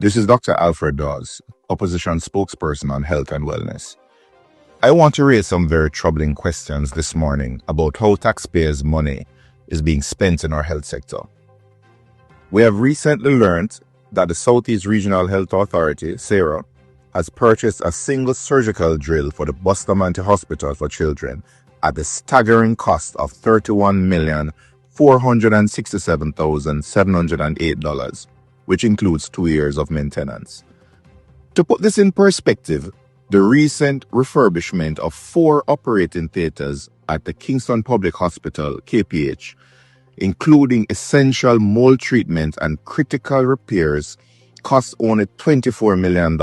This is Dr. Alfred Dawes, opposition spokesperson on health and wellness. I want to raise some very troubling questions this morning about how taxpayers' money is being spent in our health sector. We have recently learned that the Southeast Regional Health Authority, SARA, has purchased a single surgical drill for the Bustamante Hospital for Children at the staggering cost of $31,467,708, which includes 2 years of maintenance. To put this in perspective, the recent refurbishment of 4 operating theaters at the Kingston Public Hospital, KPH, including essential mold treatment and critical repairs, cost only $24 million.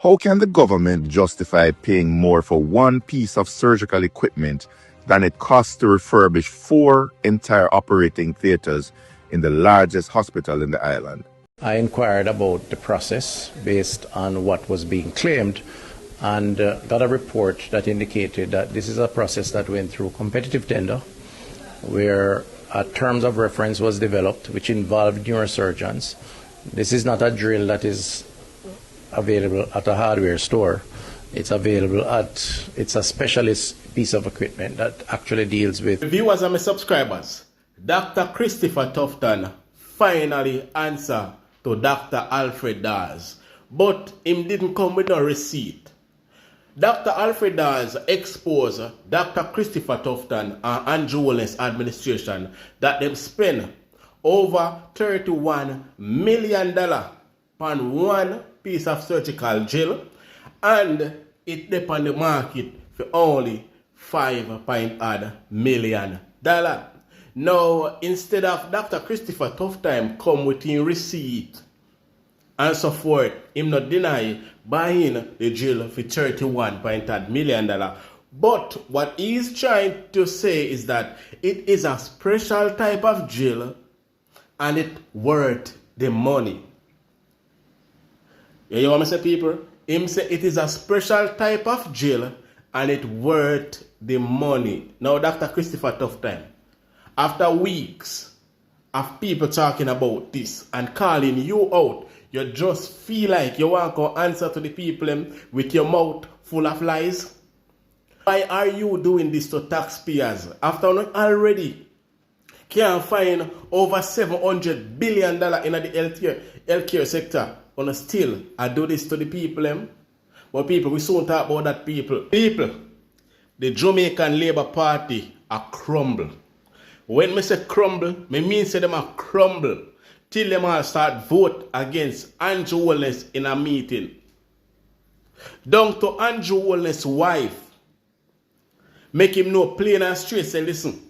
How can the government justify paying more for one piece of surgical equipment than it costs to refurbish 4 entire operating theaters in the largest hospital in the island? I inquired about the process based on what was being claimed and got a report that indicated that this is a process that went through competitive tender where a terms of reference was developed which involved neurosurgeons. This is not a drill that is available at a hardware store. It's a specialist piece of equipment that actually deals with. Viewers and my subscribers, Dr. Christopher Tufton finally answered to Dr. Alfred Dawes, but him didn't come with no receipt. Dr. Alfred Dawes exposed Dr. Christopher Tufton and Juliet's administration that them spend over $31 million on one piece of surgical gel, and it dep on the market for only $5 million. Now, instead of Dr. Christopher Tufton come with his receipt and so forth, him not deny buying the gel for $31 million. But what he's trying to say is that it is a special type of gel and it worth the money. You hear what I say, people? Him say it is a special type of gel and it worth the money. Now, Dr. Christopher Tufton, after weeks of people talking about this and calling you out, you just feel like you want to answer to the people with your mouth full of lies? Why are you doing this to taxpayers after you already can't find over $700 billion in the healthcare sector? And still, I do this to the people. But people, we soon talk about that people. People, the Jamaican Labour Party are crumble. When me say crumble, me mean say them are crumble till them all start vote against Andrew Holness in a meeting. Down to Andrew Holness' wife, make him know plain and straight, say listen,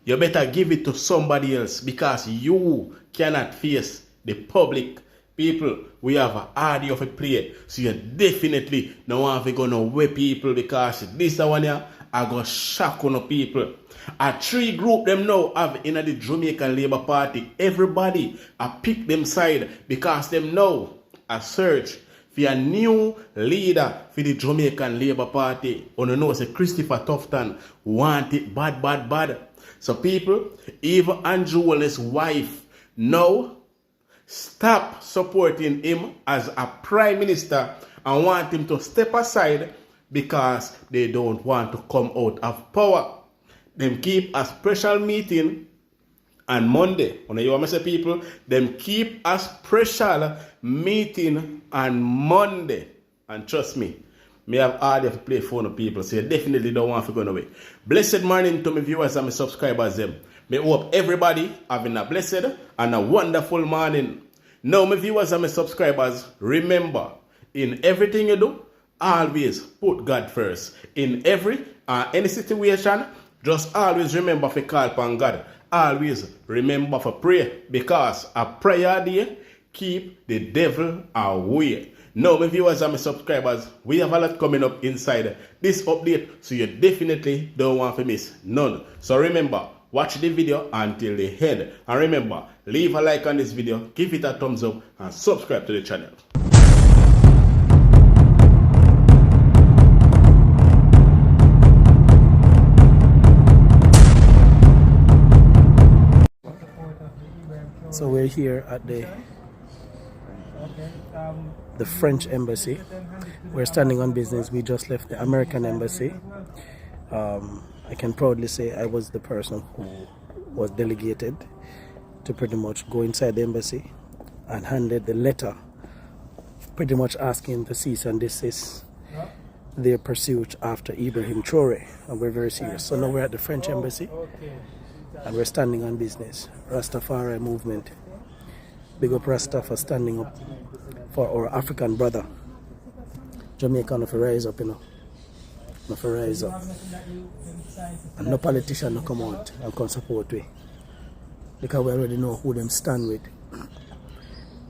you better give it to somebody else because you cannot face the public. People, we have an audio for play, so you definitely don't want to go no way people because this one here, I go shock on the people. A 3 group them now have in the Jamaican Labour Party. Everybody I pick them side because them now a search for a new leader for the Jamaican Labour Party. On the know say Christopher Tufton want it bad. So people, even Andrew Holness' wife now stop supporting him as a prime minister and want him to step aside because they don't want to come out of power. Them keep a special meeting on Monday. When you say people, them keep a special meeting on Monday. And trust me, me have audio to play for the people, so you definitely don't want to go away. Blessed morning to my viewers and my subscribers. Me hope everybody having a blessed and a wonderful morning. Now, my viewers and my subscribers, remember, in everything you do, always put God first. In any situation, just always remember to call upon God. Always remember to pray because a prayer day keep the devil away. Now, my viewers and my subscribers, we have a lot coming up inside this update, so you definitely don't want to miss none. So remember, watch the video until the end. And remember, leave a like on this video, give it a thumbs up, and subscribe to the channel. So we're here at the the French embassy. We're standing on business. We just left the American embassy. I can proudly say I was the person who was delegated to pretty much go inside the embassy and handed the letter pretty much asking to cease and desist their pursuit after Ibrahim Traore, and we're very serious. So now we're at the French embassy and we're standing on business. Rastafari movement. Big up Rasta for standing up for our African brother. Jamaica no for rise up, you know. No for rise up. And no politician no come out and come support we. Because we already know who them stand with.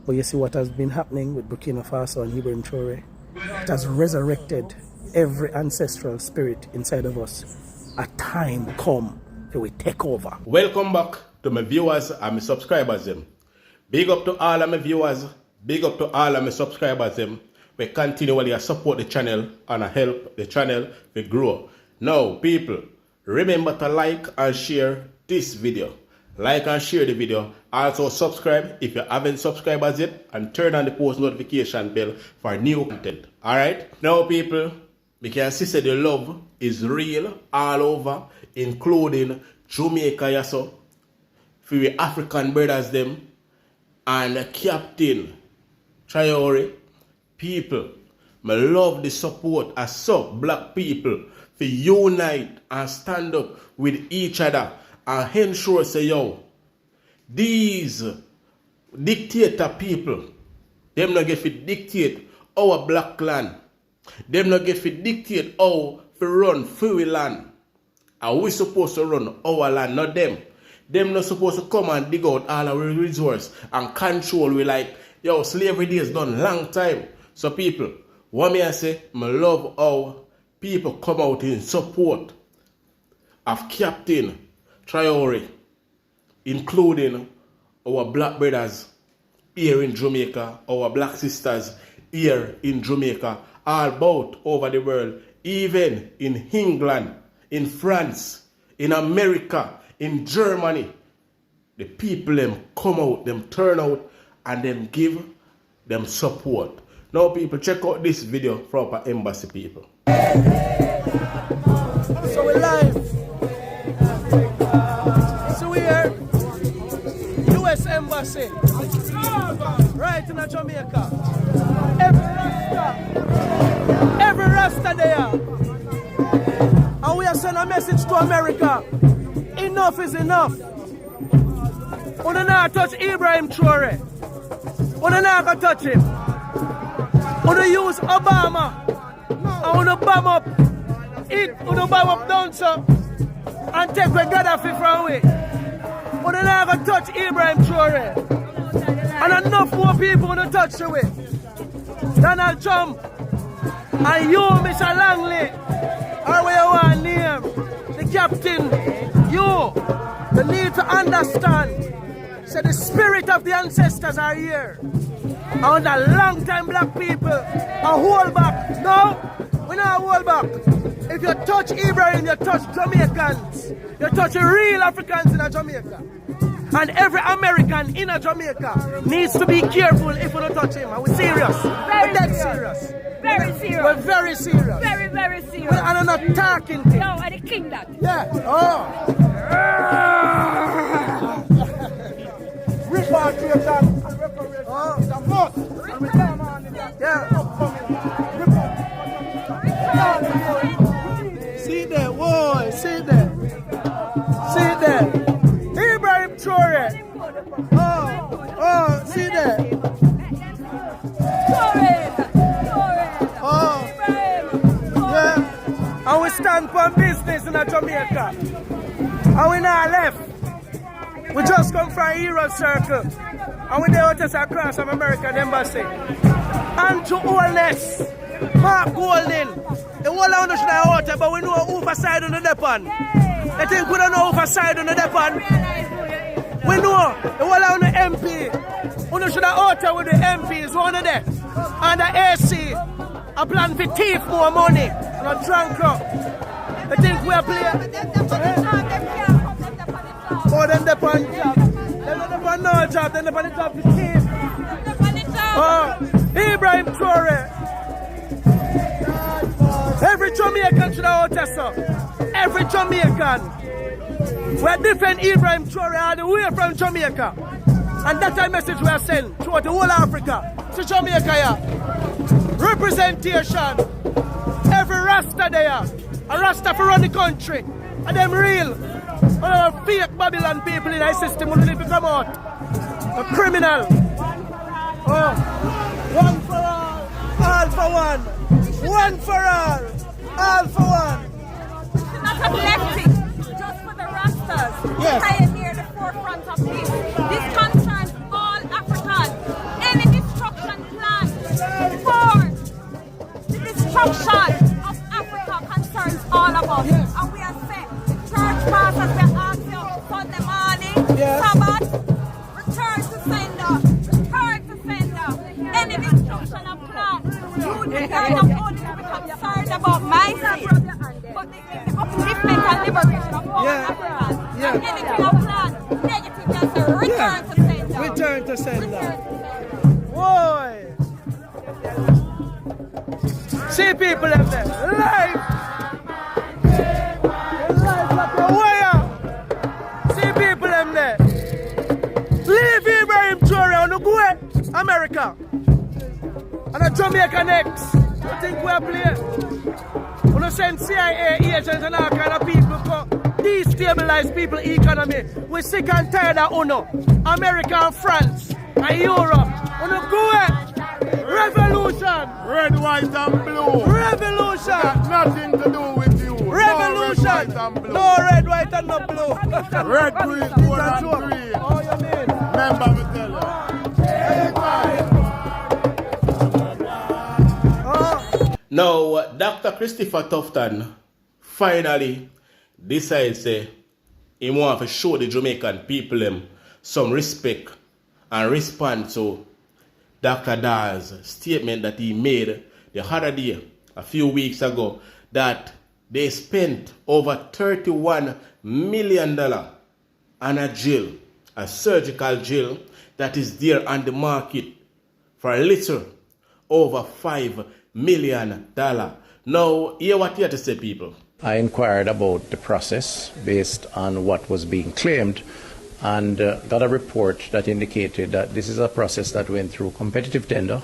But you see what has been happening with Burkina Faso and Ibrahim Traore? It has resurrected every ancestral spirit inside of us. A time come that we take over. Welcome back to my viewers and my subscribers them. Big up to all of my viewers, big up to all of my subscribers them. We continually support the channel and help the channel to grow. Now people, remember to like and share this video. Like and share the video. Also subscribe if you haven't subscribed as yet, and turn on the post notification bell for new content. Alright? Now people, we can see that the love is real all over, including Jamaica yaso, for the African brothers them, and Captain Traore. People, I love the support as so black people to unite and stand up with each other and ensure say yo, these dictator people, them not get to dictate our black land. Them not get to dictate how to run free land. And we supposed to run our land, not them. Them not supposed to come and dig out all our resources and control we like, yo, slavery days done long time. So people, what me I say, I love how people come out in support of Captain Traore, including our black brothers here in Jamaica, our black sisters here in Jamaica, all about over the world, even in England, in France, in America, in Germany. The people them come out, them turn out, and them give them support. Now people, check out this video from our embassy people. So we're live. So we're here, US Embassy, right in Jamaica. Every Rasta there. And we are sending a message to America. Enough is enough. We don't not touch Ibrahim Traore. We don't not gonna touch him. We don't use Obama. And we don't bomb up it. We don't bomb up down so and take the Gaddafi from away. We don't not gonna touch Ibrahim Traore. And enough more people want to touch the way. Donald Trump and you, Mr. Langley, or where you want to name, the captain, you need to understand. So the spirit of the ancestors are here. And a long time black people are hold back. No, we not hold back. If you touch Ibrahim, you touch Jamaicans. You touch the real Africans in Jamaica. And every American in Jamaica needs to be careful if we don't touch him. And we're serious. We're dead serious. Very serious. We're very serious. Very, very serious. And I'm not talking to No, I the king that. Yeah. Oh. Repatriation. Oh. It's a must. And we come on in that. Yeah. See there, boy. See there. See there. Ibrahim Traore. Oh, see there. Oh, yeah. And we stand for business in Jamaica. And we not left. We just come from Hero Circle. And we there just across from American Embassy. And to Holness, Mark Golden. The whole of us should have out there, but we know who side on the depon. I think we don't know who side on the depon. We know the whole of the MP. We should have out there with the MPs, one of them. And the AC. A plan for thief more money. Not drunk up. I think we are playing. Oh, them depon job. Them not depon no job. Them depon the job to thief. Ibrahim Traore. Every Jamaican should have out so. Every Jamaican. We defend Ibrahim Traore all the way from Jamaica. And that's a message we are sending throughout the whole Africa. To Jamaica, yeah. Representation. Every Rasta there. A Rasta for run the country. And them real. Fake Babylon people in our system will need to come out. A criminal. One for all for one. One for all for one. Not a blessing, just for the Rastas. Yes. Pioneer the forefront of this. This concerns all Africans. Any destruction plan for the destruction of Africa concerns all of us. Yes. And we are set. Church pastors, we ask you Sunday morning, Yes. Sabbath, return to sender. Return to sender. Any destruction of plan. You are not only to be concerned about myself, but the upliftment and liberation of all Africans. Yeah. And anything of plan, negative, just say return to sender. Return to sender. Return to sender. Boy. See people in there. Life. Life like a wire. See people in there. Leave Ibrahim Traore on the go America. And a Jamaica next. I think we are playing. We don't send CIA agents and all kind of people to destabilize people's economy. We're sick and tired of UNO. America and France and Europe. We don't go revolution. Red, white, and blue. Revolution. Got nothing to do with you. Revolution. No red, white, and blue. No red, white, and no blue. Red, green, gold, and green. Oh, you mean? Remember me tell you. Now, Dr. Christopher Tufton finally decides he wants to show the Jamaican people some respect and respond to Dr. Dar's statement that he made the other day, a few weeks ago, that they spent over $31 million on a jail, a surgical jail that is there on the market for a little over $5 million. Now, hear what you have to say, people. I inquired about the process based on what was being claimed and got a report that indicated that this is a process that went through competitive tender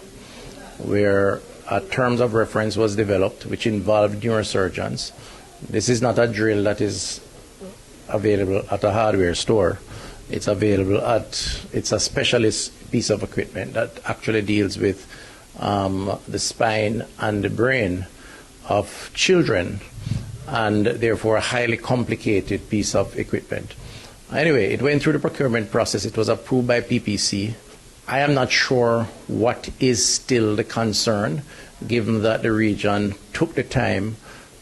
where a terms of reference was developed which involved neurosurgeons. This is not a drill that is available at a hardware store. It's a specialist piece of equipment that actually deals with the spine and the brain of children, and therefore a highly complicated piece of equipment. Anyway, it went through the procurement process. It was approved by PPC. I am not sure what is still the concern, given that the region took the time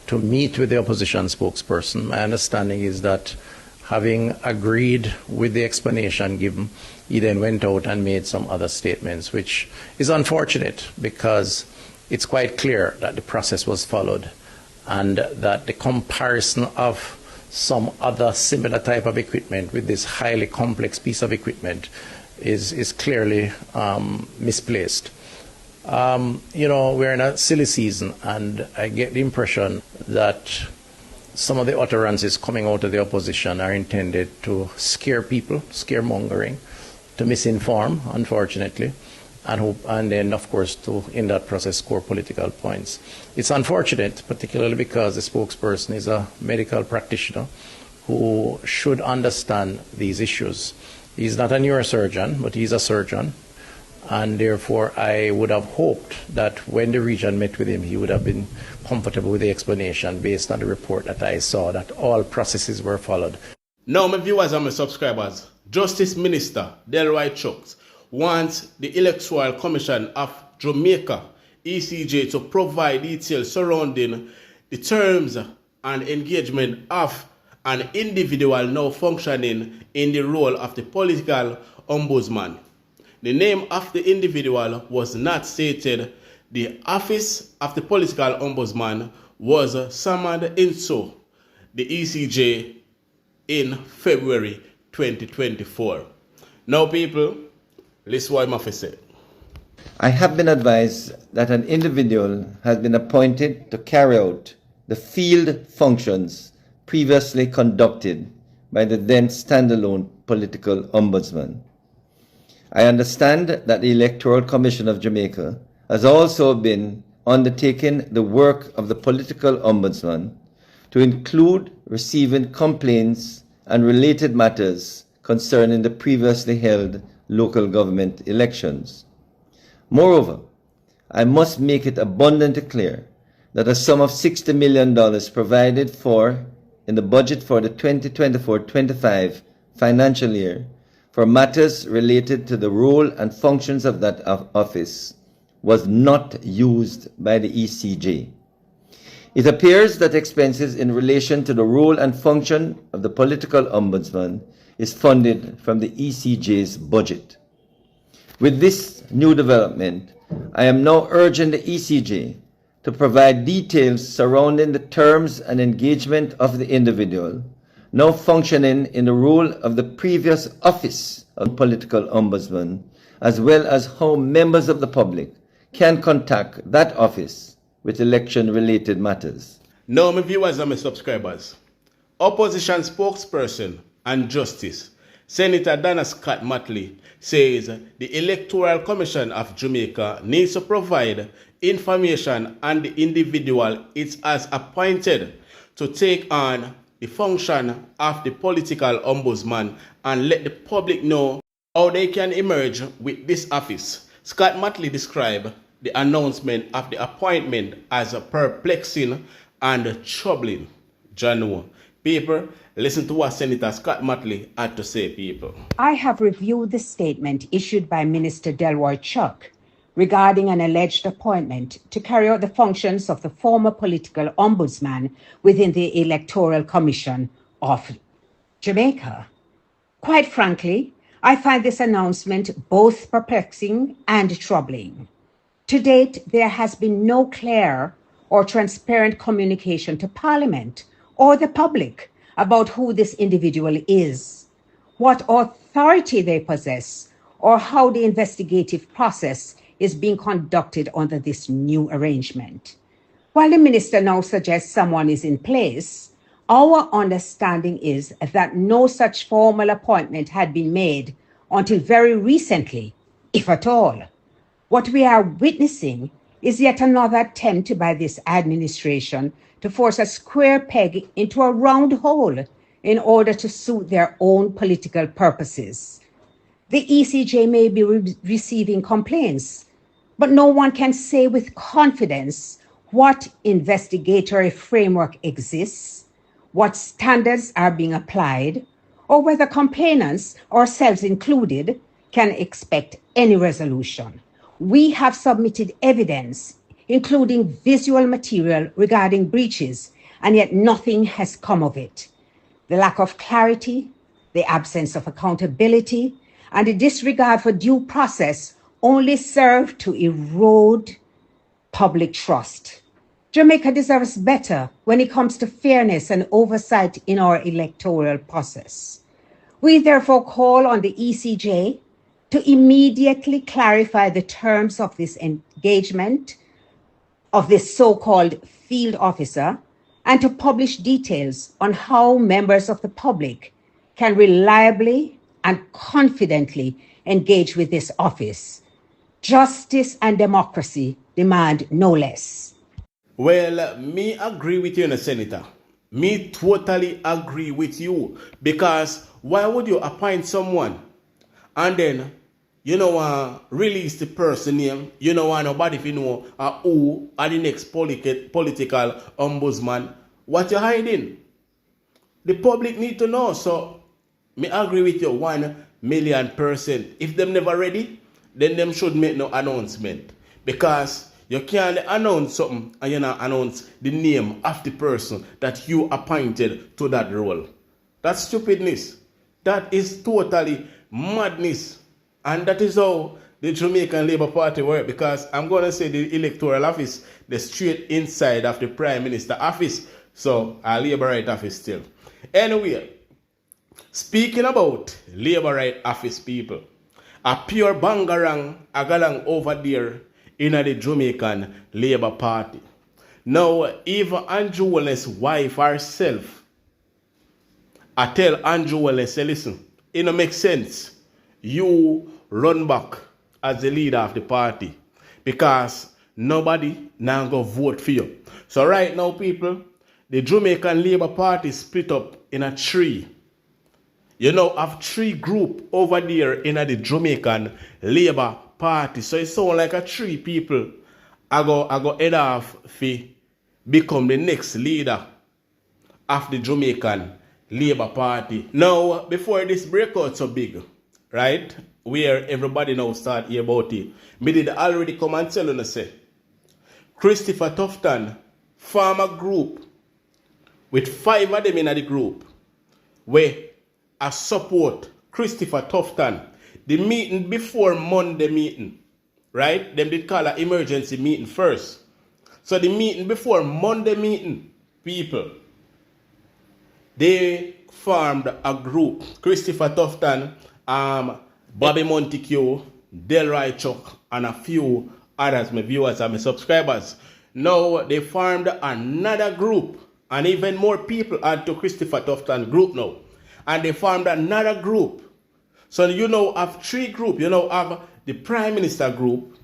to meet with the opposition spokesperson. My understanding is that having agreed with the explanation given, he then went out and made some other statements, which is unfortunate because it's quite clear that the process was followed and that the comparison of some other similar type of equipment with this highly complex piece of equipment is clearly misplaced. We're in a silly season, and I get the impression that some of the utterances coming out of the opposition are intended to scare people, scaremongering, to misinform, unfortunately, and then, of course, to, in that process, score political points. It's unfortunate, particularly because the spokesperson is a medical practitioner who should understand these issues. He's not a neurosurgeon, but he's a surgeon, and therefore I would have hoped that when the region met with him, he would have been comfortable with the explanation based on the report that I saw, that all processes were followed. Now, my viewers and my subscribers, Justice Minister Delroy Chucks wants the Electoral Commission of Jamaica, ECJ, to provide details surrounding the terms and engagement of an individual now functioning in the role of the political ombudsman. The name of the individual was not stated. The office of the political ombudsman was summoned into the ECJ in February 2024. Now, people, listen what I have to say. I have been advised that an individual has been appointed to carry out the field functions previously conducted by the then standalone political ombudsman. I understand that the Electoral Commission of Jamaica has also been undertaking the work of the political ombudsman to include receiving complaints and related matters concerning the previously held local government elections. Moreover, I must make it abundantly clear that a sum of $60 million provided for in the budget for the 2024-25 financial year for matters related to the role and functions of that office was not used by the ECJ. It appears that expenses in relation to the role and function of the political ombudsman is funded from the ECJ's budget. With this new development, I am now urging the ECJ to provide details surrounding the terms and engagement of the individual now functioning in the role of the previous office of political ombudsman, as well as how members of the public can contact that office with election-related matters. Now, my viewers and my subscribers, opposition spokesperson and Justice Senator Dana Scott Matley says the Electoral Commission of Jamaica needs to provide information on the individual it has appointed to take on the function of the political ombudsman and let the public know how they can emerge with this office. Scott Matley described the announcement of the appointment as perplexing and troubling. John, people, listen to what Senator Scott Matley had to say, people. I have reviewed the statement issued by Minister Delroy Chuck regarding an alleged appointment to carry out the functions of the former political ombudsman within the Electoral Commission of Jamaica. Quite frankly, I find this announcement both perplexing and troubling. To date, there has been no clear or transparent communication to Parliament or the public about who this individual is, what authority they possess, or how the investigative process is being conducted under this new arrangement. While the minister now suggests someone is in place, our understanding is that no such formal appointment had been made until very recently, if at all. What we are witnessing is yet another attempt by this administration to force a square peg into a round hole in order to suit their own political purposes. The ECJ may be receiving complaints, but no one can say with confidence what investigatory framework exists, what standards are being applied, or whether complainants, ourselves included, can expect any resolution. We have submitted evidence, including visual material regarding breaches, and yet nothing has come of it. The lack of clarity, the absence of accountability, and the disregard for due process only serve to erode public trust. Jamaica deserves better when it comes to fairness and oversight in our electoral process. We therefore call on the ECJ to immediately clarify the terms of this engagement of this so-called field officer and to publish details on how members of the public can reliably and confidently engage with this office. Justice and democracy demand no less. Well, me agree with you, Senator. Me totally agree with you. Because why would you appoint someone and then release the person name? You don't want nobody if you know who are the next political ombudsman. What you hiding? The public need to know. So, me agree with you 1,000,000%. If them never ready, then them should make no announcement. Because you can't announce something and you not announce the name of the person that you appointed to that role. That's stupidness. That is totally madness. And that is how the Jamaican Labour Party work. Because I'm going to say the electoral office, the straight inside of the Prime Minister office. So, our Labour Right office still. Anyway, speaking about Labour Right office, people, A pure bangarang agalang over there in the Jamaican Labour Party. Now, even Andrew Holness' wife herself, I tell Andrew Holness, say, listen, it don't make sense. You run back as the leader of the party because nobody now go vote for you. So right now, people, the Jamaican Labour Party split up in a three. You know, have three group over there in the Jamaican Labour Party. So it sounds like a three people I go head off for become the next leader of the Jamaican Labour Party. Now, before this breakout so big, right, where everybody now start hear about it, me did already come and tell you, say, Christopher Tufton form a group with 5 of them in the group where I support Christopher Tufton. The meeting before Monday meeting, right? Them did call an emergency meeting first. So the meeting before Monday meeting, people, they formed a group. Christopher Tufton, Bobby Montague, Delroy Chuck, and a few others, my viewers and my subscribers. Now they formed another group, and even more people add to Christopher Tufton group now. And they formed another group. So you know have 3 groups. You know have the Prime Minister group.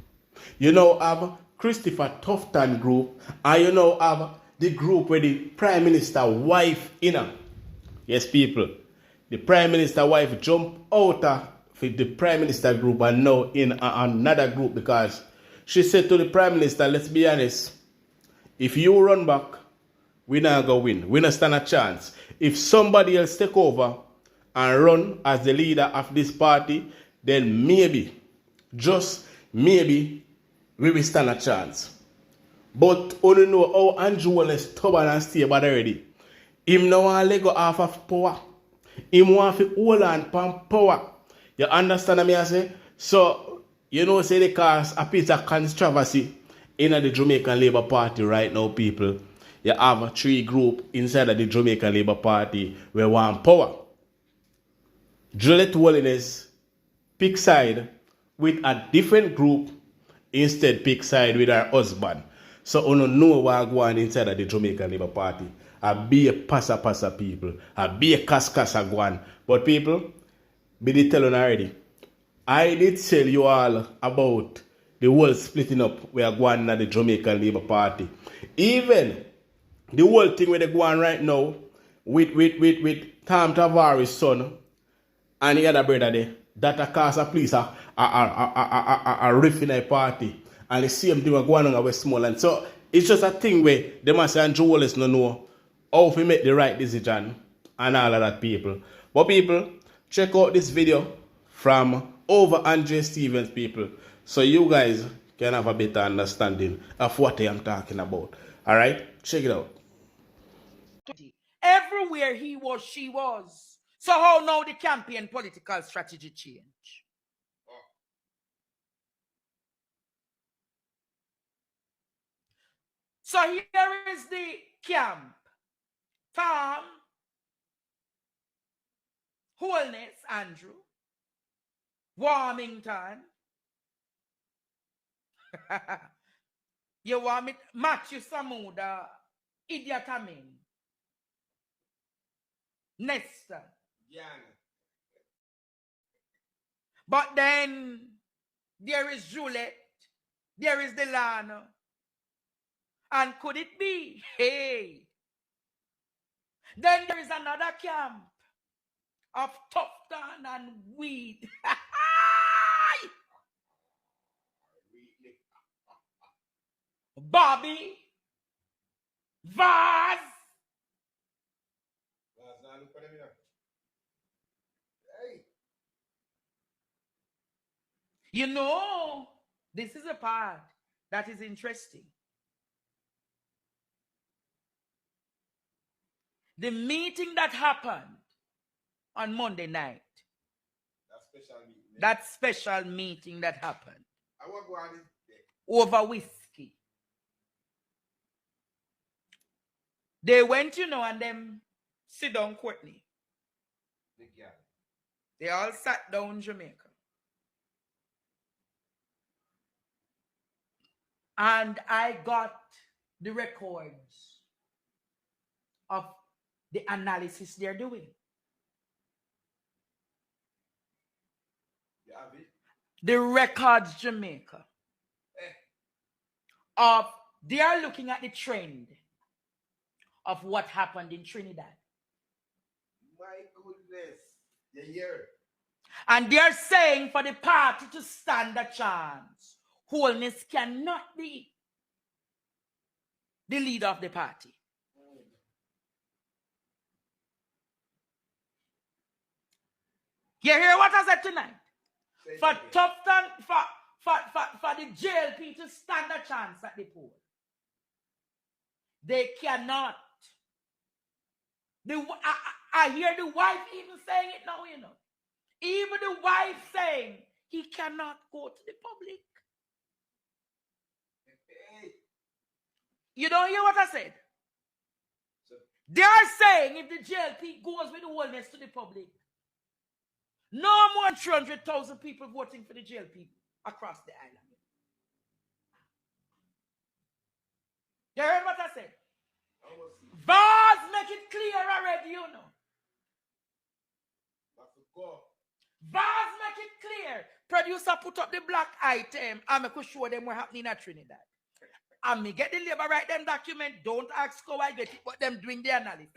You know have Christopher Tufton group. And you know have the group where the Prime Minister wife in her. Yes, people. The Prime Minister wife jumped out of the Prime Minister group and now in another group because she said to the Prime Minister, let's be honest, if you run back, we're not going to win. We don't stand a chance. If somebody else take over and run as the leader of this party, then maybe, just maybe, we will stand a chance. But only know how Andrew Holness stubborn and stay bad already. Him now want to let go off of power. Him want to hold on pan power. You understand what I say? So, you know, say they cause a piece of controversy in the Jamaican Labour Party right now, people. You have 3 groups inside of the Jamaican Labour Party where want power. Juliet Holness pick side with a different group, instead pick side with her husband. So you know what go on inside of the Jamaican Labour Party. I be a passa people. I be a kaskasa go on. But people, be did tell you already. I did tell you all about the whole splitting up we are going at the Jamaican Labour Party. Even the whole thing where they go on right now with Tom Tavares' son and the other brother there, that a cause a police a riff in a party. And the same thing was going on at Westmoreland. So it's just a thing where they must say Andrew Holness don't know how to make the right decision and all of that, people. But people, check out this video from over Andre Stevens, people, so you guys can have a better understanding of what I am talking about. Alright, check it out. Everywhere he was, she was. So how now the campaign political strategy change? So here is the camp. Tom, Holness, Andrew, Warmington. You want me Matthew Samuda, Idiot Amin, Nesta. Yeah. But then there is Juliet, there is Delano. And could it be? Hey. Then there is another camp of Tufton and weed. Bobby, Vaz. You know, this is a part that is interesting. The meeting that happened on Monday night. That special meeting that happened. Over whiskey. They went, you know, and them sit down, Courtney. They all sat down in Jamaica. And I got the records of the analysis they're doing. You have it? The records, Jamaica, of they are looking at the trend of what happened in Trinidad. My goodness. You hear? And they're saying for the party to stand a chance, Holness cannot be the leader of the party. You hear what I said tonight? For Tufton, for the JLP to stand a chance at the poll, they cannot. I hear the wife even saying it now, you know. Even the wife saying he cannot go to the public. You don't hear what I said? They are saying if the JLP goes with the Holness to the public, no more than 300,000 people voting for the JLP across the island. You heard what I said? Vaz make it clear already, you know. Vaz make it clear. Producer put up the black item and I could show them what happening at Trinidad. And me get the labor right them document. Don't ask how I get it, but them doing the analysis.